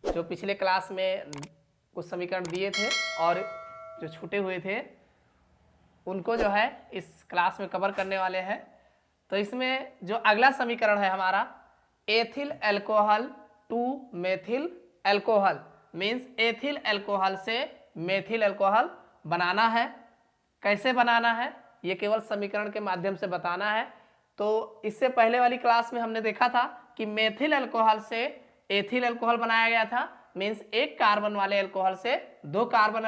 जो पिछले क्लास में कुछ समीकरण दिए थे और जो छूटे हुए थे उनको जो है इस क्लास में कवर करने वाले हैं। तो इसमें जो अगला समीकरण है हमारा ethyl alcohol to methyl alcohol, means ethyl alcohol से मेथिल अल्कोहल बनाना है। कैसे बनाना है ये केवल समीकरण के माध्यम से बताना है। तो इससे पहले वाली क्लास में हमने देखा था कि मेथिल अल्कोहल से एथिल अल्कोहल बनाया गया था, मीन्स एक कार्बन वाले अल्कोहल से दो कार्बन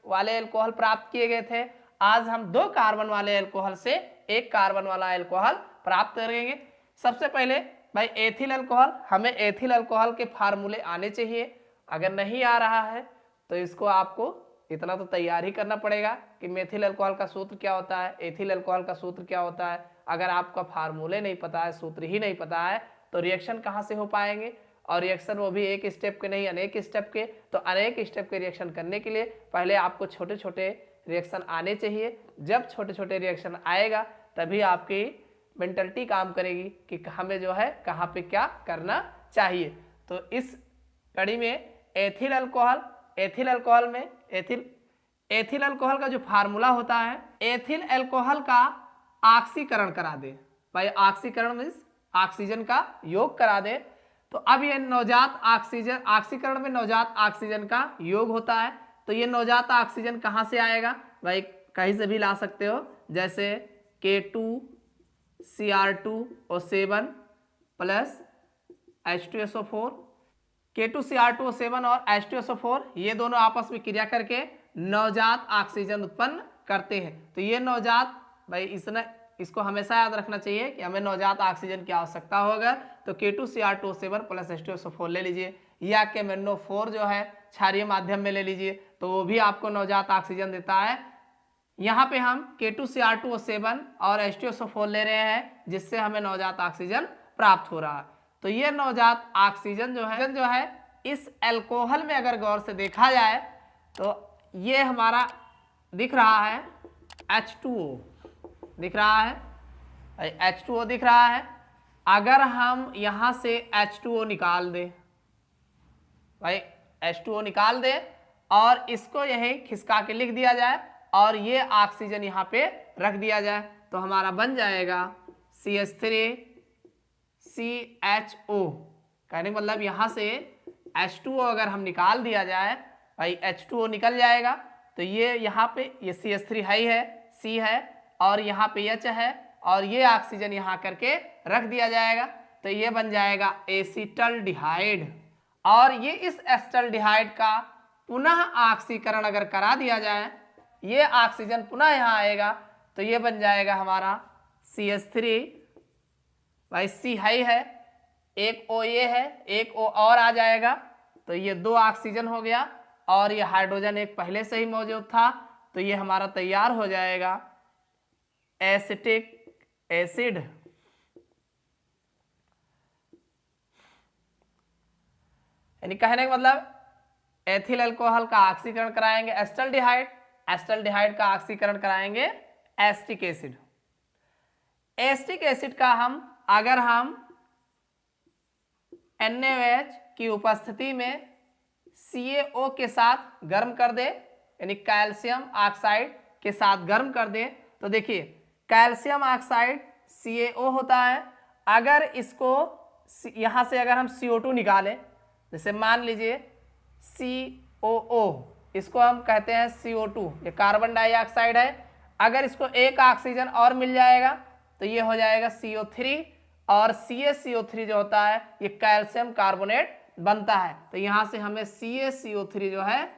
वाले अल्कोहल प्राप्त किए गए थे। आज हम दो कार्बन वाले अल्कोहल से एक कार्बन वाला अल्कोहल प्राप्त करेंगे। सबसे पहले भाई एथिल अल्कोहल, हमें एथिल अल्कोहल के फार्मूले आने चाहिए। अगर नहीं आ रहा है तो इसको आपको इतना तो तैयार ही करना पड़ेगा कि मेथिल अल्कोहल का सूत्र क्या होता है, एथिल अल्कोहल का सूत्र क्या होता है। अगर आपका फार्मूले नहीं पता है, सूत्र ही नहीं पता है, तो रिएक्शन कहाँ से हो पाएंगे। और रिएक्शन वो भी एक स्टेप के नहीं अनेक स्टेप के। तो अनेक स्टेप के रिएक्शन करने के लिए पहले आपको छोटे छोटे रिएक्शन आने चाहिए। जब छोटे छोटे रिएक्शन आएगा तभी आपकी मेंटलिटी काम करेगी कि हमें जो है कहाँ पे क्या करना चाहिए। तो इस कड़ी में एथिल अल्कोहल में एथिल अल्कोहल का जो फार्मूला होता है, एथिल अल्कोहल का ऑक्सीकरण करा दे। भाई ऑक्सीकरण मीन्स ऑक्सीजन का योग करा दे। तो अब ये नवजात ऑक्सीजन, ऑक्सीकरण में नवजात ऑक्सीजन का योग होता है। तो ये नवजात ऑक्सीजन कहाँ से आएगा भाई, कहीं से भी ला सकते हो, जैसे K2Cr2O7 प्लस H2SO4, K2Cr2O7 और H2SO4 ये दोनों आपस में क्रिया करके नवजात ऑक्सीजन उत्पन्न करते हैं। तो ये नवजात भाई इसको हमेशा याद रखना चाहिए कि हमें नवजात ऑक्सीजन की आवश्यकता होगा। तो K2Cr2O7 प्लस H2SO4 ले लीजिए, या KMnO4 जो है क्षारीय माध्यम में ले लीजिए, तो वो भी आपको नवजात ऑक्सीजन देता है। यहाँ पे हम K2Cr2O7 और H2SO4 ले रहे हैं, जिससे हमें नवजात ऑक्सीजन प्राप्त हो रहा है। तो ये नवजात ऑक्सीजन जो है इस अल्कोहल में अगर गौर से देखा जाए तो ये हमारा दिख रहा है H2O दिख रहा है, H2O दिख रहा है। अगर हम यहाँ से H2O निकाल दें, भाई H2O निकाल दें और इसको यहीं खिसका के लिख दिया जाए और ये ऑक्सीजन यहाँ पे रख दिया जाए, तो हमारा बन जाएगा CH3CHO। कहने का मतलब यहाँ से H2O अगर हम निकाल दिया जाए, भाई H2O निकल जाएगा। तो ये यहाँ पे ये CH3 है C है और यहाँ पे H है और ये ऑक्सीजन यहाँ करके रख दिया जाएगा। तो ये बन जाएगा एसिटल्डिहाइड। और ये इस एसिटल्डिहाइड का पुनः ऑक्सीकरण अगर करा दिया जाए, ये ऑक्सीजन पुनः यहाँ आएगा, तो ये बन जाएगा हमारा CH3, भाई C है, एक O ये है, एक O और आ जाएगा, तो ये दो ऑक्सीजन हो गया और ये हाइड्रोजन एक पहले से ही मौजूद था। तो ये हमारा तैयार हो जाएगा एसिटिक एसिड। यानी कहने का मतलब एथिल अल्कोहल का ऑक्सीकरण कराएंगे एसिटल्डिहाइड का ऑक्सीकरण कराएंगे एसिटिक एसिड। एसिटिक एसिड का अगर हम NaOH की उपस्थिति में CaO के साथ गर्म कर दे, यानी कैल्शियम ऑक्साइड के साथ गर्म कर दे, तो देखिए कैल्शियम ऑक्साइड CaO होता है। अगर इसको यहाँ से अगर हम CO2 निकालें, जैसे मान लीजिए COO, इसको हम कहते हैं CO2, ये कार्बन डाइऑक्साइड है। अगर इसको एक ऑक्सीजन और मिल जाएगा तो ये हो जाएगा CO3 और CaCO3 जो होता है ये कैल्शियम कार्बोनेट बनता है। तो यहाँ से हमें CaCO3 जो है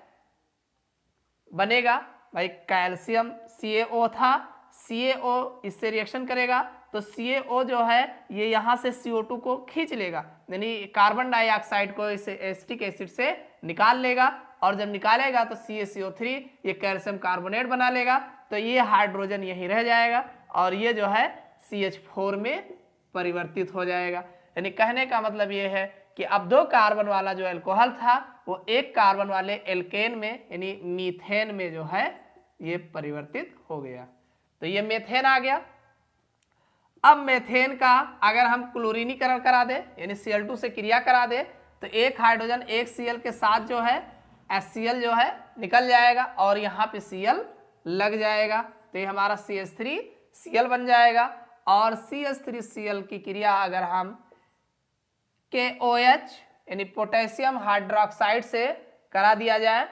बनेगा। भाई कैल्शियम CaO था, CaO इससे रिएक्शन करेगा तो CaO जो है ये यहाँ से CO2 को खींच लेगा, यानी कार्बन डाइऑक्साइड को इसे एसिटिक एसिड से निकाल लेगा। और जब निकालेगा तो CaCO3 ये कैल्शियम कार्बोनेट बना लेगा, तो ये हाइड्रोजन यहीं रह जाएगा और ये जो है CH4 में परिवर्तित हो जाएगा। यानी कहने का मतलब ये है कि अब दो कार्बन वाला जो अल्कोहल था वो एक कार्बन वाले एल्केन में यानी मीथेन में जो है ये परिवर्तित हो गया। तो ये मेथेन आ गया। अब मेथेन का अगर हम क्लोरीनीकरण करा दे, यानी Cl2 से क्रिया करा दे, तो एक हाइड्रोजन एक Cl के साथ जो है HCl जो है निकल जाएगा और यहाँ पे Cl लग जाएगा, तो ये हमारा CH3Cl बन जाएगा। और CH3Cl की क्रिया अगर हम KOH यानी पोटेशियम हाइड्रोक्साइड से करा दिया जाए,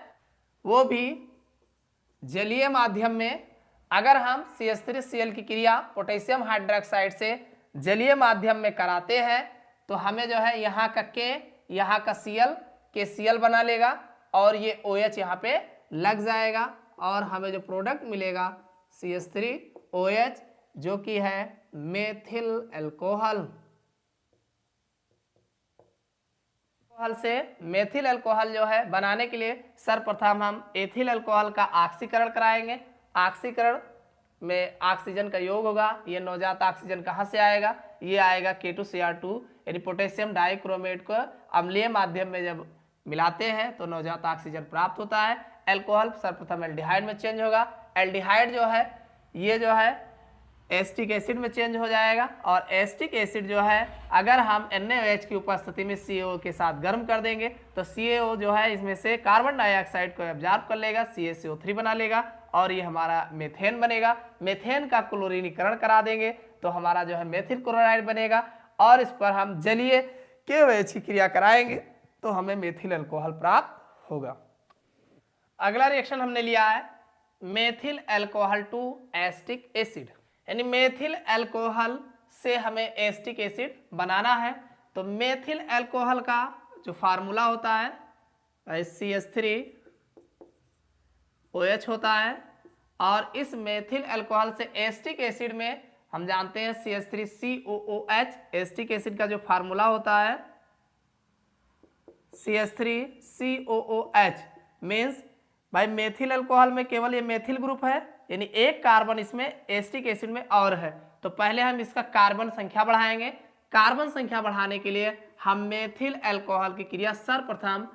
वो भी जलीय माध्यम में, अगर हम CH3Cl की क्रिया पोटेशियम हाइड्रोक्साइड से जलीय माध्यम में कराते हैं तो हमें जो है यहाँ का K, यहाँ का Cl, KCl बना लेगा और ये OH यहाँ पे लग जाएगा और हमें जो प्रोडक्ट मिलेगा CH3OH जो कि है मेथिल अल्कोहल। से मेथिल अल्कोहल जो है बनाने के लिए सर्वप्रथम हम एथिल अल्कोहल का ऑक्सीकरण कराएंगे। ऑक्सीकरण में ऑक्सीजन का योग होगा, ये नवजात ऑक्सीजन कहाँ से आएगा, ये आएगा K2Cr2 यानी पोटेशियम डाइक्रोमेट को अम्लीय माध्यम में जब मिलाते हैं तो नवजात ऑक्सीजन प्राप्त होता है। अल्कोहल सर्वप्रथम एल्डिहाइड में चेंज होगा, एल्डिहाइड जो है ये जो है एसिटिक एसिड में चेंज हो जाएगा और एसिटिक एसिड जो है अगर हम NaOH की उपस्थिति में CaO के साथ गर्म कर देंगे तो CaO जो है इसमें से कार्बन डाइऑक्साइड को एब्जॉर्ब कर लेगा, CaCO3 बना लेगा और ये हमारा मेथेन बनेगा। मेथेन का क्लोरीनीकरण करा देंगे तो हमारा जो है मेथिल क्लोराइड बनेगा और इस पर हम जलीय KOH की क्रिया कराएंगे तो हमें मेथिल अल्कोहल प्राप्त होगा। अगला रिएक्शन हमने लिया है methyl alcohol to acetic acid, यानी मेथिल अल्कोहल से हमें एसिटिक एसिड बनाना है। तो मेथिल अल्कोहल का जो फार्मूला होता है CH3OH होता है और इस मेथिल अल्कोहल से एसिटिक एसिड में हम जानते हैं CH3COOH। एसिटिक एसिड का जो फार्मूला होता है CH3COOH मीन्स भाई मेथिल अल्कोहल में केवल ये मेथिल ग्रुप है, यानी एक कार्बन इसमें एसिटिक एसिड में और है। तो पहले हम इसका कार्बन संख्या बढ़ाएंगे। कार्बन संख्या बढ़ाने के लिए हम मेथिल अल्कोहल की क्रिया सर्वप्रथम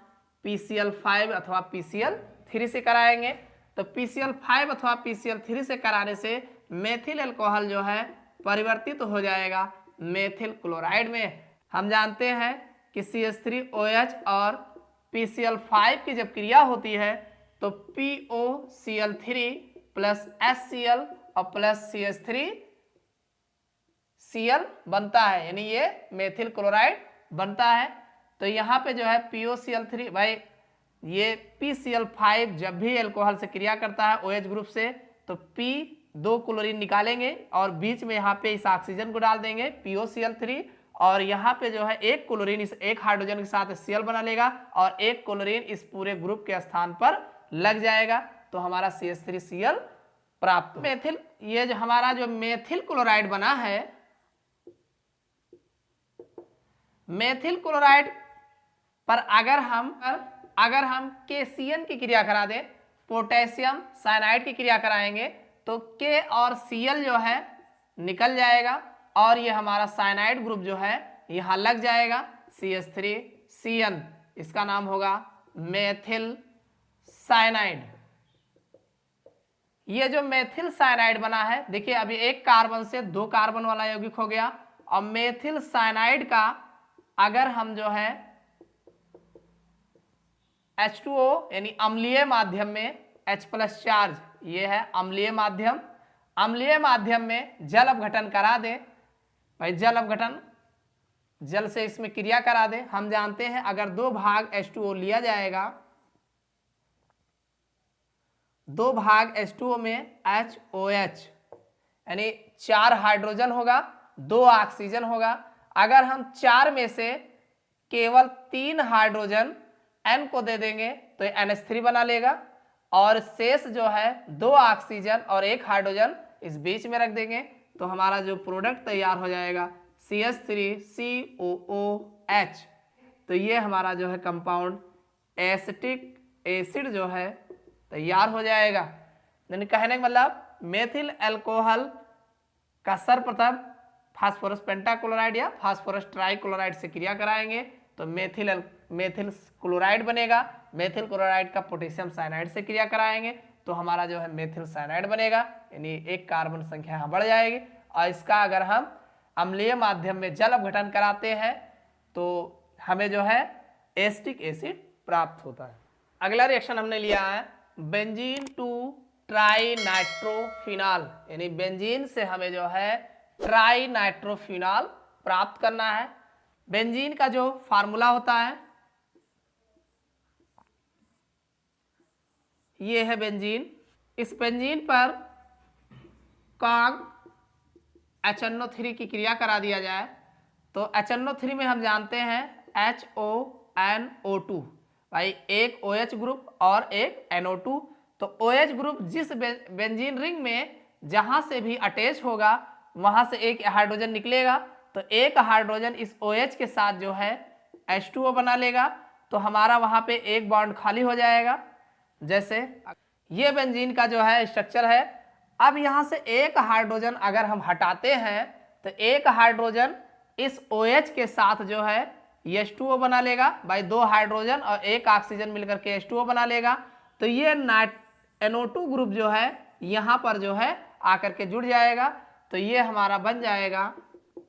PCl5 अथवा PCl3 से कराएंगे। तो PCl5 अथवा PCl3 से कराने से मेथिल अल्कोहल जो है परिवर्तित हो जाएगा मेथिल क्लोराइड में। हम जानते हैं कि CH3OH और PCl5 की जब क्रिया होती है तो POCl3 प्लस HCl और प्लस CH3Cl बनता है, यानी ये मेथिल क्लोराइड बनता है। तो यहाँ पे जो है POCl3 भाई ये PCl5 जब भी अल्कोहल से क्रिया करता है OH ग्रुप से तो P 2 क्लोरीन निकालेंगे और बीच में यहाँ पे इस ऑक्सीजन को डाल देंगे POCl3 और यहाँ पे जो है एक क्लोरीन इस एक हाइड्रोजन के साथ Cl बना लेगा और एक क्लोरीन इस पूरे ग्रुप के स्थान पर लग जाएगा तो हमारा CH3Cl प्राप्त। मेथिल ये जो हमारा जो मेथिल क्लोराइड बना है, मेथिल क्लोराइड पर अगर हम KCN की क्रिया करा दें, पोटेशियम साइनाइड की क्रिया कराएंगे तो K और Cl जो है निकल जाएगा और ये हमारा साइनाइड ग्रुप जो है यहाँ लग जाएगा CH3CN, इसका नाम होगा मेथिल साइनाइड। ये जो मेथिल साइनाइड बना है, देखिए अभी एक कार्बन से 2 कार्बन वाला यौगिक हो गया और मेथिल साइनाइड का अगर हम जो है H2O यानी अम्लीय माध्यम में H+ चार्ज, ये है अम्लीय माध्यम, अम्लीय माध्यम में जल अपघटन करा दें। भाई जल अपघटन, जल से इसमें क्रिया करा दें। हम जानते हैं अगर 2 भाग H2O लिया जाएगा, 2 भाग H2O में HOH यानी 4 हाइड्रोजन होगा, 2 ऑक्सीजन होगा। अगर हम 4 में से केवल 3 हाइड्रोजन N को दे देंगे तो ये NH3 बना लेगा और शेष जो है 2 ऑक्सीजन और 1 हाइड्रोजन इस बीच में रख देंगे तो हमारा जो प्रोडक्ट तैयार हो जाएगा CH3COOH। तो ये हमारा जो है कंपाउंड एसिटिक एसिड जो है तैयार हो जाएगा। यानी कहने का मतलब मेथिल अल्कोहल का सर्वप्रथम फास्फोरस पेंटाक्लोराइड या फास्फोरस ट्राइक्लोराइड से क्रिया कराएंगे तो मेथिल क्लोराइड बनेगा। मेथिल क्लोराइड का पोटेशियम साइनाइड से क्रिया कराएंगे तो हमारा जो है मेथिल साइनाइड बनेगा, यानी एक कार्बन संख्या यहाँ बढ़ जाएगी। और इसका अगर हम अम्लीय माध्यम में जल अपघटन कराते हैं तो हमें जो है एसिटिक एसिड प्राप्त होता है। अगला रिएक्शन हमने लिया है बेंजीन टू ट्राई नाइट्रोफिनॉल, यानी बेंजीन से हमें जो है ट्राई नाइट्रोफिनॉल प्राप्त करना है। बेंजीन का जो फार्मूला होता है ये है बेंजीन। इस बेंजीन पर कॉन्ग HNO3 की क्रिया करा दिया जाए तो HNO3 में हम जानते हैं HONO2, भाई एक OH ग्रुप और एक NO2। तो OH ग्रुप जिस बेंजीन रिंग में जहां से भी अटैच होगा वहां से एक हाइड्रोजन निकलेगा, तो एक हाइड्रोजन इस OH के साथ जो है H2O बना लेगा, तो हमारा वहां पे एक बॉन्ड खाली हो जाएगा। जैसे ये बेंजीन का जो है स्ट्रक्चर है। अब यहाँ से एक हाइड्रोजन अगर हम हटाते हैं तो एक हाइड्रोजन इस OH के साथ जो है H2O बना लेगा, भाई दो हाइड्रोजन और एक ऑक्सीजन मिलकर के H2O बना लेगा। तो ये NO2 ग्रुप जो है यहाँ पर जो है आकर के जुड़ जाएगा, तो ये हमारा बन जाएगा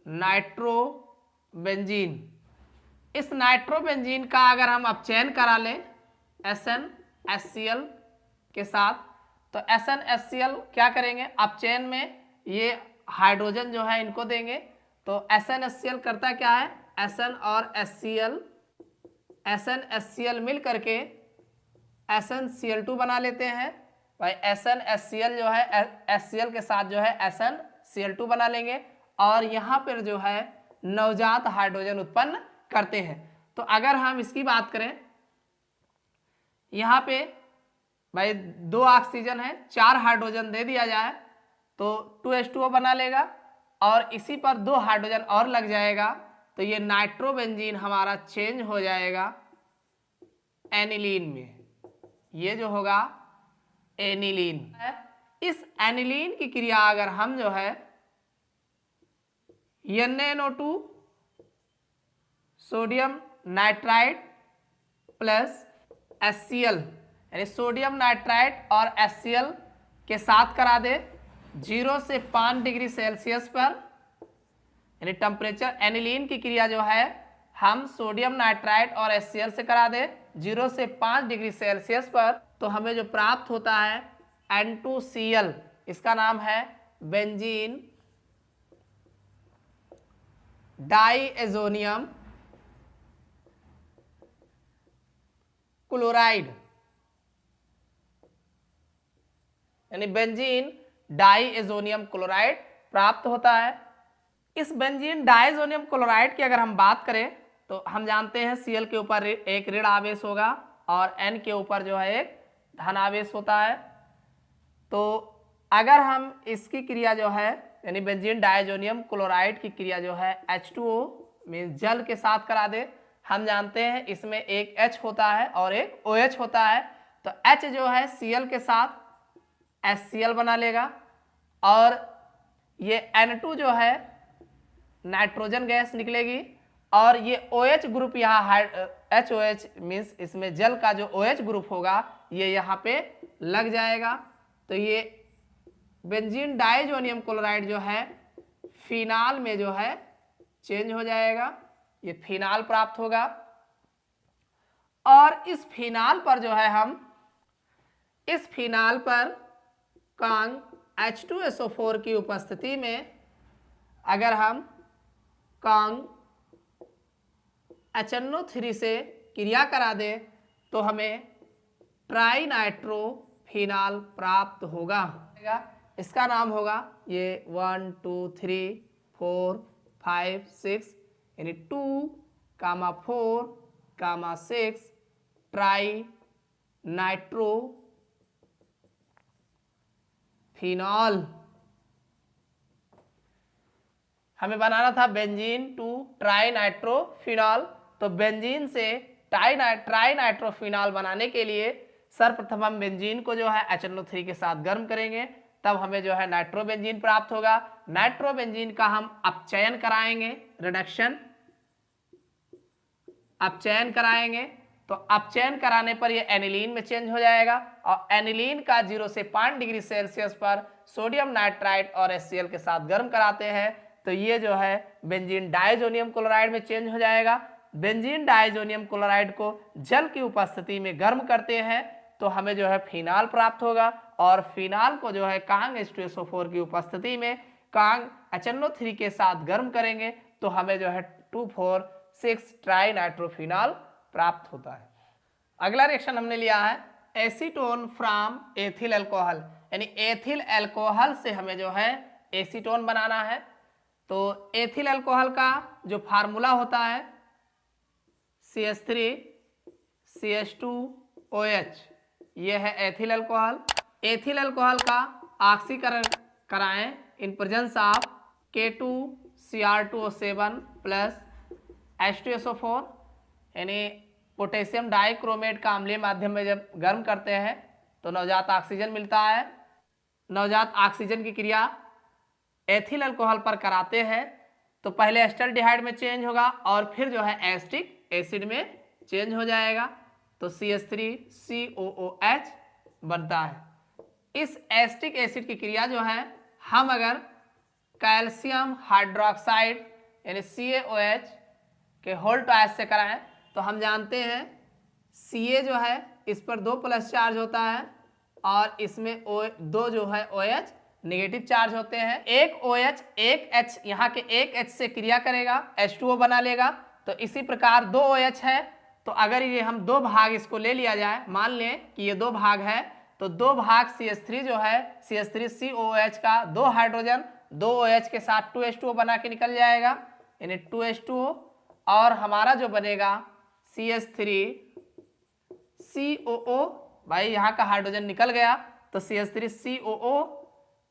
नाइट्रोबेंजीन। इस नाइट्रोबेंजीन का अगर हम अपचयन करा लें SnHCl के साथ, तो SnHCl क्या करेंगे, अपचयन में ये हाइड्रोजन जो है इनको देंगे, तो SnHCl करता क्या है, Sn और SnHCl मिल करके SnCl2 बना लेते हैं। भाई SnHCl जो है HCl के साथ जो है SnCl2 बना लेंगे और यहाँ पर जो है नवजात हाइड्रोजन उत्पन्न करते हैं। तो अगर हम इसकी बात करें, यहाँ पे भाई दो ऑक्सीजन है, 4 हाइड्रोजन दे दिया जाए तो 2H2O बना लेगा और इसी पर 2 हाइड्रोजन और लग जाएगा, तो ये नाइट्रोबेंजीन हमारा चेंज हो जाएगा एनिलीन में। ये जो होगा एनिलीन है। इस एनिलीन की क्रिया अगर हम जो है NaNO2 sodium nitrite plus HCl, यानी सोडियम नाइट्राइट और HCl के साथ करा दे 0 से 5 डिग्री सेल्सियस पर, यानी टेम्परेचर एनिलीन की क्रिया जो है हम सोडियम नाइट्राइट और HCl से करा दे 0 से 5 डिग्री सेल्सियस पर, तो हमें जो प्राप्त होता है N2Cl, इसका नाम है बेंजीन डाईएजोनियम क्लोराइड, यानी बेंजीन डाईएजोनियम क्लोराइड प्राप्त होता है। इस बेंजीन डाईएजोनियम क्लोराइड की अगर हम बात करें तो हम जानते हैं Cl के ऊपर एक ऋण आवेश होगा और N के ऊपर जो है एक धन आवेश होता है। तो अगर हम इसकी क्रिया जो है यानी बेंजीन डाईएजोनियम क्लोराइड की क्रिया जो है H2O में जल के साथ करा दे, हम जानते हैं इसमें एक H होता है और एक OH होता है, तो H जो है Cl के साथ HCl बना लेगा और ये N2 जो है नाइट्रोजन गैस निकलेगी और ये OH ग्रुप यहाँ HOH मीन्स इसमें जल का जो OH ग्रुप होगा ये यहाँ पे लग जाएगा, तो ये बेंजीन डाईएजोनियम क्लोराइड जो है फिनाल में जो है चेंज हो जाएगा, ये फिनाल प्राप्त होगा। और इस फिनाल पर जो है हम इस फिनाल पर कॉन्ग H2SO4 की उपस्थिति में अगर हम कॉन्ग HNO3 से क्रिया करा दे तो हमें ट्राई नाइट्रोफिनाल प्राप्त होगा। इसका नाम होगा ये 1 2 3 4 5 6 यानी 2, 4, 6 ट्राई नाइट्रोफिनॉल। हमें बनाना था बेंजीन टू ट्राई नाइट्रोफिनॉल, तो बेंजीन से ट्राई नाइट्रोफिनॉल बनाने के लिए सर्वप्रथम हम बेंजीन को जो है HNO3 के साथ गर्म करेंगे, तब हमें जो है नाइट्रोबेंजीन प्राप्त होगा। नाइट्रोबेंजीन का हम अपचयन कराएंगे, रिडक्शन अपचयन कराएंगे, तो अपचयन कराने पर ये एनिलीन में चेंज हो जाएगा और एनिलीन का 0 से 5 डिग्री सेल्सियस पर सोडियम नाइट्राइट और HCl के साथ गर्म कराते हैं, तो ये जो है बेंजीन डाईएजोनियम क्लोराइड में चेंज हो जाएगा। बेंजीन डाइजोनियम क्लोराइड को जल की उपस्थिति में गर्म करते हैं तो हमें जो है फिनाल प्राप्त होगा, और फिनाल को जो है कांग H2SO4 की उपस्थिति में कांग HNO3 के साथ गर्म करेंगे तो हमें जो है 2,4,6 ट्राई नाइट्रोफिनाल प्राप्त होता है। अगला रिएक्शन हमने लिया है एसीटोन फ्रॉम एथिल अल्कोहल, यानी एथिल अल्कोहल से हमें जो है एसीटोन बनाना है। तो एथिल अल्कोहल का जो फार्मूला होता है CH3 CH2OH, ये है एथिल अल्कोहल। एथिल अल्कोहल का ऑक्सीकरण कराएं in presence of K2Cr2O7 plus H2SO4, यानी पोटेशियम डाइक्रोमेट का अम्लीय माध्यम में जब गर्म करते हैं तो नवजात ऑक्सीजन मिलता है। नवजात ऑक्सीजन की क्रिया एथिल अल्कोहल पर कराते हैं तो पहले एस्टल्डिहाइड में चेंज होगा और फिर जो है एसिटिक एसिड में चेंज हो जाएगा, तो CH3COOH बनता है। इस एसिटिक एसिड की क्रिया जो है हम अगर कैल्शियम हाइड्रोक्साइड यानी CaOH के होल ट्वाइस से कराएं तो हम जानते हैं Ca जो है इस पर 2 प्लस चार्ज होता है और इसमें दो जो है OH नेगेटिव चार्ज होते हैं। एक OH एक H, यहाँ के एक H से क्रिया करेगा H2O बना लेगा, तो इसी प्रकार 2 OH है तो अगर ये हम 2 भाग इसको ले लिया जाए, मान लें कि ये 2 भाग है तो 2 भाग CH3 जो है CH3COOH का 2 हाइड्रोजन 2 OH के साथ 2H2O बना के निकल जाएगा, यानी 2H2O, और हमारा जो बनेगा CH3COO, भाई यहाँ का हाइड्रोजन निकल गया तो CH3COO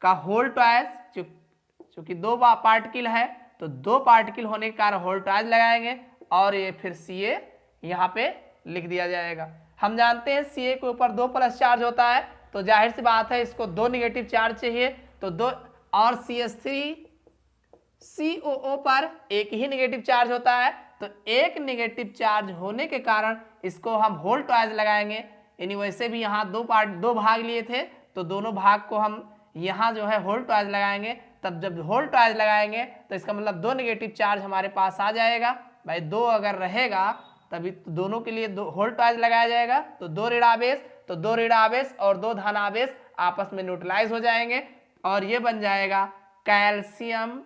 का होल ट्वाइस, चूंकि 2 पार्टिकल है तो 2 पार्टिकल होने के कारण होल ट्वाइस लगाएंगे और ये फिर Ca यहाँ पे लिख दिया जाएगा। हम जानते हैं Ca के ऊपर 2 प्लस चार्ज होता है तो जाहिर सी बात है इसको 2 नेगेटिव चार्ज चाहिए, तो 2 और CH3COO पर एक ही नेगेटिव चार्ज होता है तो एक नेगेटिव चार्ज होने के कारण इसको हम होल ट्वाइस लगाएंगे, यानी वैसे भी यहाँ 2 भाग लिए थे तो दोनों भाग को हम यहाँ जो है होल ट्वाइस लगाएंगे, तब जब होल ट्वाइस लगाएंगे तो इसका मतलब 2 नेगेटिव चार्ज हमारे पास आ जाएगा। भाई 2 अगर रहेगा तभी तो दोनों के लिए 2 होल ट्वाइस लगाया जाएगा, तो 2 ऋण आवेश, तो 2 ऋण आवेश और 2 धन आवेश आपस में न्यूट्रलाइज हो जाएंगे और ये बन जाएगा कैल्शियम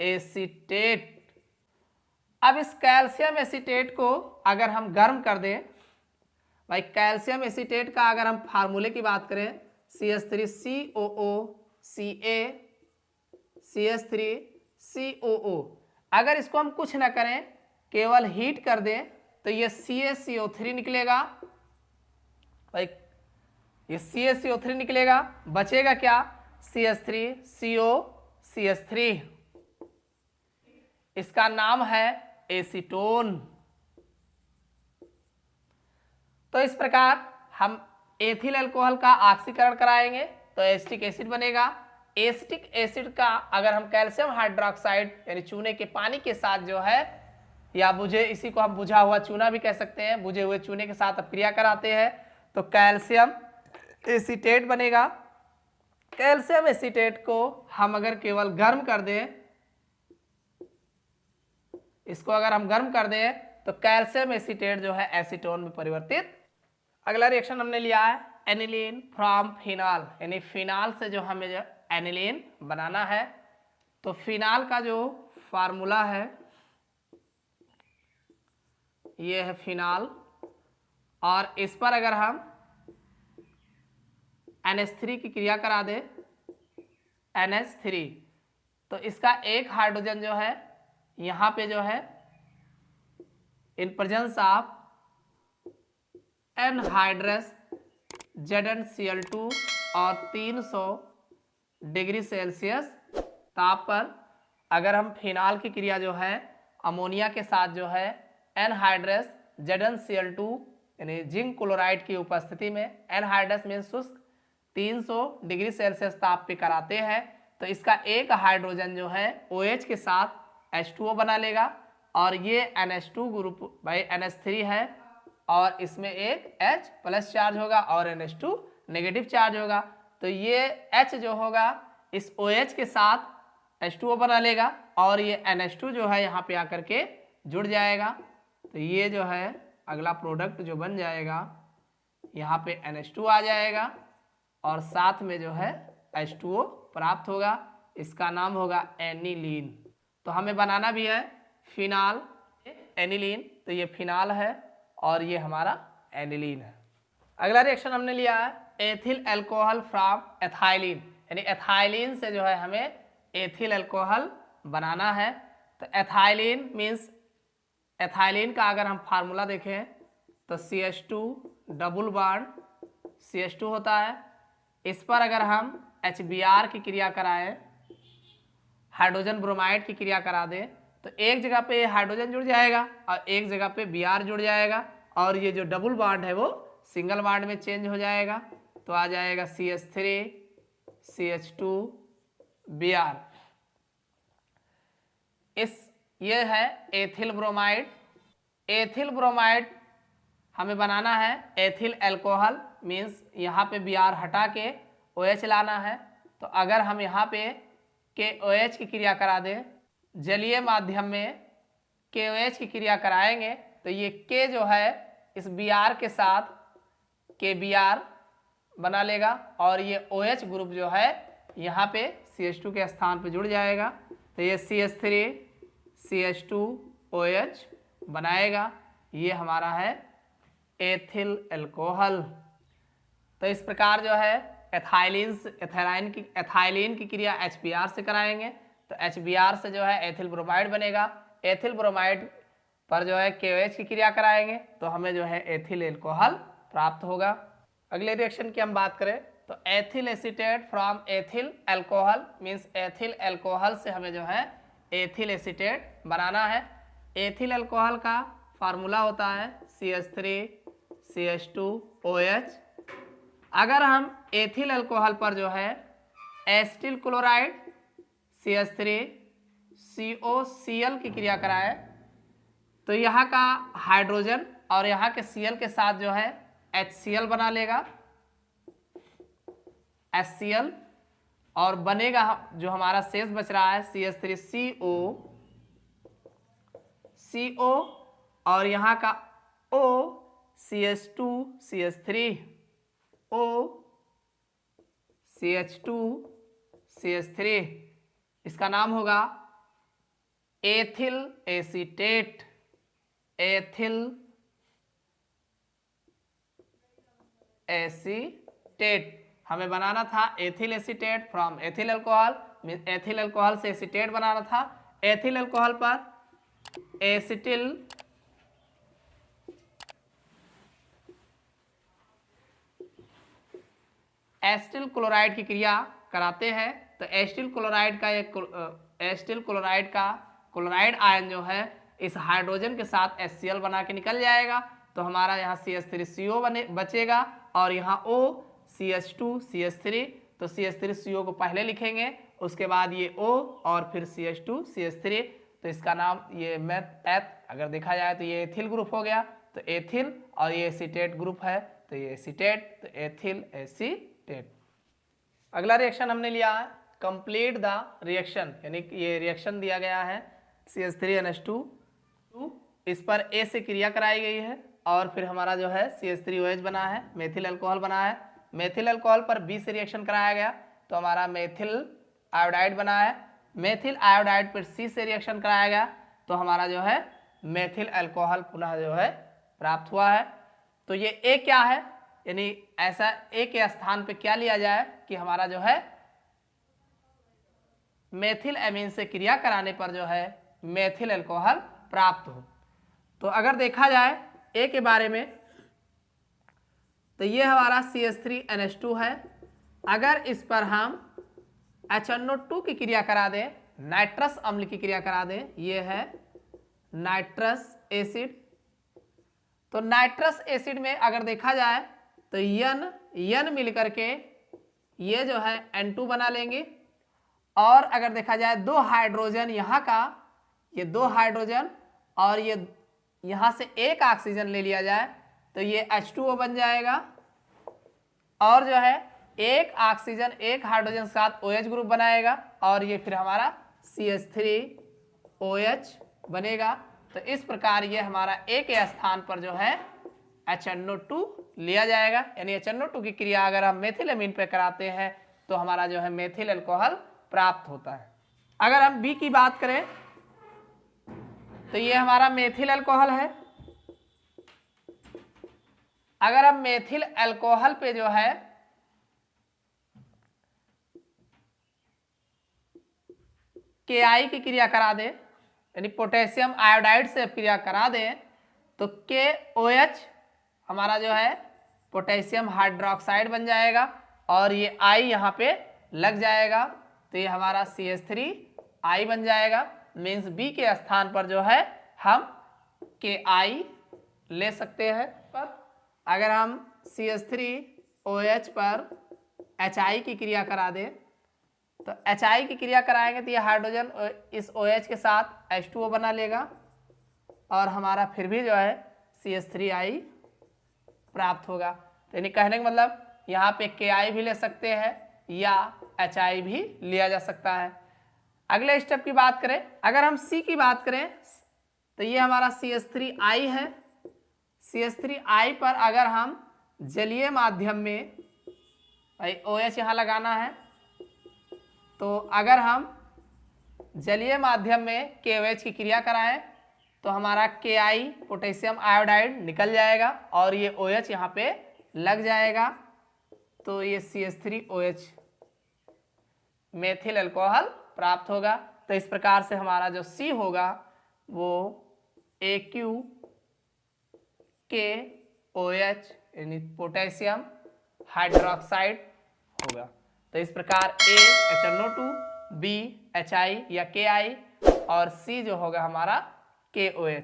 एसीटेट। अब इस कैल्शियम एसीटेट को अगर हम गर्म कर दें, भाई कैल्शियम एसीटेट का अगर हम फार्मूले की बात करें CH3COO CH3COO, अगर इसको हम कुछ ना करें केवल हीट कर दें तो ये CaCO3 निकलेगा। भाई ये CaCO3 निकलेगा, बचेगा क्या CH3COCH3, इसका नाम है एसीटोन। तो इस प्रकार हम एथिल अल्कोहल का ऑक्सीकरण कराएंगे तो एसिटिक एसिड बनेगा। एसिटिक एसिड का अगर हम कैल्शियम हाइड्रोक्साइड यानी चूने के पानी के साथ जो है, या इसी को हम बुझा हुआ चूना भी कह सकते हैं, बुझे हुए चूने के साथ क्रिया कराते हैं तो कैल्शियम एसीटेट बनेगा। कैल्शियम एसीटेट को हम अगर केवल गर्म कर दें, इसको अगर हम गर्म कर दें तो कैल्शियम एसीटेट जो है एसीटोन में परिवर्तित। अगला रिएक्शन हमने लिया है एनिलीन फ्रॉम फिनाल, यानी फिनाल से जो हमें जो एनिलीन बनाना है। तो फिनाल का जो फार्मूला है ये है फिनाल, और इस पर अगर हम NH3 की क्रिया करा दे NH3 तो इसका एक हाइड्रोजन जो है यहाँ पे जो है in presence of anhydrous ZnCl2 और 300 डिग्री सेल्सियस ताप पर अगर हम फिनाल की क्रिया जो है अमोनिया के साथ जो है एनहाइड्रस ZnCl2 यानी जिंक क्लोराइड की उपस्थिति में, एनहाइड्रस मीन शुष्क, 300 डिग्री सेल्सियस ताप पे कराते हैं तो इसका एक हाइड्रोजन जो है OH के साथ H2O बना लेगा और ये NH2 ग्रुप भाई NH3 है और इसमें एक H प्लस चार्ज होगा और NH2 नेगेटिव चार्ज होगा, तो ये H जो होगा इस OH के साथ H2O बना लेगा और ये NH2 जो है यहाँ पे आकर के जुड़ जाएगा। तो ये जो है अगला प्रोडक्ट जो बन जाएगा, यहाँ पे NH2 आ जाएगा और साथ में जो है H2O प्राप्त होगा। इसका नाम होगा एनिलीन। तो हमें बनाना भी है फिनाल एनिलीन, तो ये फिनाल है और ये हमारा एनिलीन है। अगला रिएक्शन हमने लिया है एथिल अल्कोहल फ्रॉम एथाइलिन, यानी एथाइलिन से जो है हमें एथिल अल्कोहल बनाना है। तो एथाइलिन मीन्स, एथाइलिन का अगर हम फार्मूला देखें तो CH2 डबल बॉन्ड CH2 होता है। इस पर अगर हम HBr की क्रिया कराएं, हाइड्रोजन ब्रोमाइड की क्रिया करा दें, तो एक जगह पे हाइड्रोजन जुड़ जाएगा और एक जगह पे Br जुड़ जाएगा और ये जो डबल बॉन्ड है वो सिंगल बॉन्ड में चेंज हो जाएगा। तो आ जाएगा CH3 CH2 Br। ये है एथिल ब्रोमाइड। एथिल ब्रोमाइड हमें बनाना है एथिल अल्कोहल, मीन्स यहाँ पे Br हटा के OH लाना है। तो अगर हम यहाँ पे KOH की क्रिया करा दें, जलीय माध्यम में KOH की क्रिया कराएंगे तो ये K जो है इस Br के साथ KBr बना लेगा और ये OH ग्रुप जो है यहाँ पे CH2 के स्थान पे जुड़ जाएगा। तो ये CH3 CH2 OH बनाएगा। ये हमारा है एथिल अल्कोहल। तो इस प्रकार जो है एथाइलिन की क्रिया HBr से कराएंगे तो HBr से जो है एथिल ब्रोमाइड बनेगा। एथिल ब्रोमाइड पर जो है KOH की क्रिया कराएंगे तो हमें जो है एथिल अल्कोहल प्राप्त होगा। अगले रिएक्शन की हम बात करें तो ethyl acetate from ethyl alcohol, means ethyl alcohol से हमें जो है एथिल एसीटेट बनाना है। एथिल अल्कोहल का फार्मूला होता है CH3 CH2 OH। अगर हम एथिल अल्कोहल पर जो है एसिटिल क्लोराइड CH3 COCl की क्रिया कराए तो यहाँ का हाइड्रोजन और यहाँ के Cl के साथ जो है HCl बना लेगा HCl, और बनेगा जो हमारा शेष बच रहा है CH3CO और यहाँ का O CH2 CH3 O CH2 CH3, इसका नाम होगा एथिल एसीटेट। एथिल एसीटेट हमें बनाना था ethyl acetate from ethyl alcohol, ethyl alcohol से एसीटेट बनाना था। एथिल अल्कोहल पर एसिटिल एसिटिल क्लोराइड की क्रिया कराते हैं तो एसिटिल क्लोराइड का क्लोराइड आयन जो है इस हाइड्रोजन के साथ HCl बना के निकल जाएगा। तो हमारा यहाँ CH3CO बचेगा और यहाँ O CH2 CH3, तो CH3CO को पहले लिखेंगे, उसके बाद ये O और फिर CH2 CH3। तो इसका नाम ये अगर देखा जाए तो ये एथिल ग्रुप हो गया। तो एथिल और ये एसीटेट ग्रुप है तो ये एसीटेट, तो एथिल एसीटेट। अगला रिएक्शन हमने लिया है कंप्लीट द रिएक्शन, यानी ये रिएक्शन दिया गया है CH3NH2, इस पर A से क्रिया कराई गई है और फिर हमारा जो है CH3OH बना है, मेथिल अल्कोहल बना है। मेथिल अल्कोहल पर B से रिएक्शन कराया गया तो हमारा मेथिल आयोडाइड बना है। मेथिल आयोडाइड पर C से रिएक्शन कराया गया तो हमारा जो है मेथिल अल्कोहल पुनः जो है प्राप्त हुआ है। तो ये A क्या है, यानी ऐसा A के स्थान पे क्या लिया जाए कि हमारा जो है मेथिल एमीन से क्रिया कराने पर जो है मेथिल अल्कोहल प्राप्त हो। तो अगर देखा जाए A के बारे में तो ये हमारा CH3NH2 है। अगर इस पर हम HNO2 की क्रिया करा दें, नाइट्रस अम्ल की क्रिया करा दें, ये है नाइट्रस एसिड। तो नाइट्रस एसिड में अगर देखा जाए तो यन मिलकर के ये जो है N2 बना लेंगे और अगर देखा जाए दो हाइड्रोजन यहाँ का, ये दो हाइड्रोजन और ये यहाँ से एक ऑक्सीजन ले लिया जाए तो ये H2O बन जाएगा और जो है एक ऑक्सीजन एक हाइड्रोजन के साथ OH ग्रुप बनाएगा और ये फिर हमारा CH3OH बनेगा। तो इस प्रकार ये हमारा A के स्थान पर जो है HNO2 लिया जाएगा, यानी HNO2 की क्रिया अगर हम मेथिलएमीन पे कराते हैं तो हमारा जो है मेथिल अल्कोहल प्राप्त होता है। अगर हम B की बात करें तो ये हमारा मेथिल अल्कोहल है। अगर हम मेथिल अल्कोहल पे जो है KI की क्रिया करा दें, यानी पोटेशियम आयोडाइड से क्रिया करा दें, तो KOH हमारा जो है पोटेशियम हाइड्रोक्साइड बन जाएगा और ये I यहाँ पे लग जाएगा, तो ये हमारा CH3I बन जाएगा। मीन्स B के स्थान पर जो है हम KI ले सकते हैं। पर अगर हम CH3OH पर HI की क्रिया करा दें, तो HI की क्रिया कराएंगे तो ये हाइड्रोजन इस OH के साथ H2O बना लेगा और हमारा फिर भी जो है CH3I प्राप्त होगा। तो यानी कहने का मतलब यहाँ पे KI भी ले सकते हैं या HI भी लिया जा सकता है। अगले स्टेप की बात करें, अगर हम C की बात करें तो ये हमारा CH3I है। CH3I पर अगर हम जलीय माध्यम में, भाई OH यहाँ लगाना है, तो अगर हम जलीय माध्यम में KOH की क्रिया कराएं तो हमारा KI पोटेशियम आयोडाइड निकल जाएगा और ये OH यहाँ पे लग जाएगा, तो ये CH3OH मेथिल अल्कोहल प्राप्त होगा। तो इस प्रकार से हमारा जो C होगा वो AQKOH यानी पोटेशियम हाइड्रोक्साइड होगा। तो इस प्रकार A HNO2, B HI या KI और C जो होगा हमारा KOH।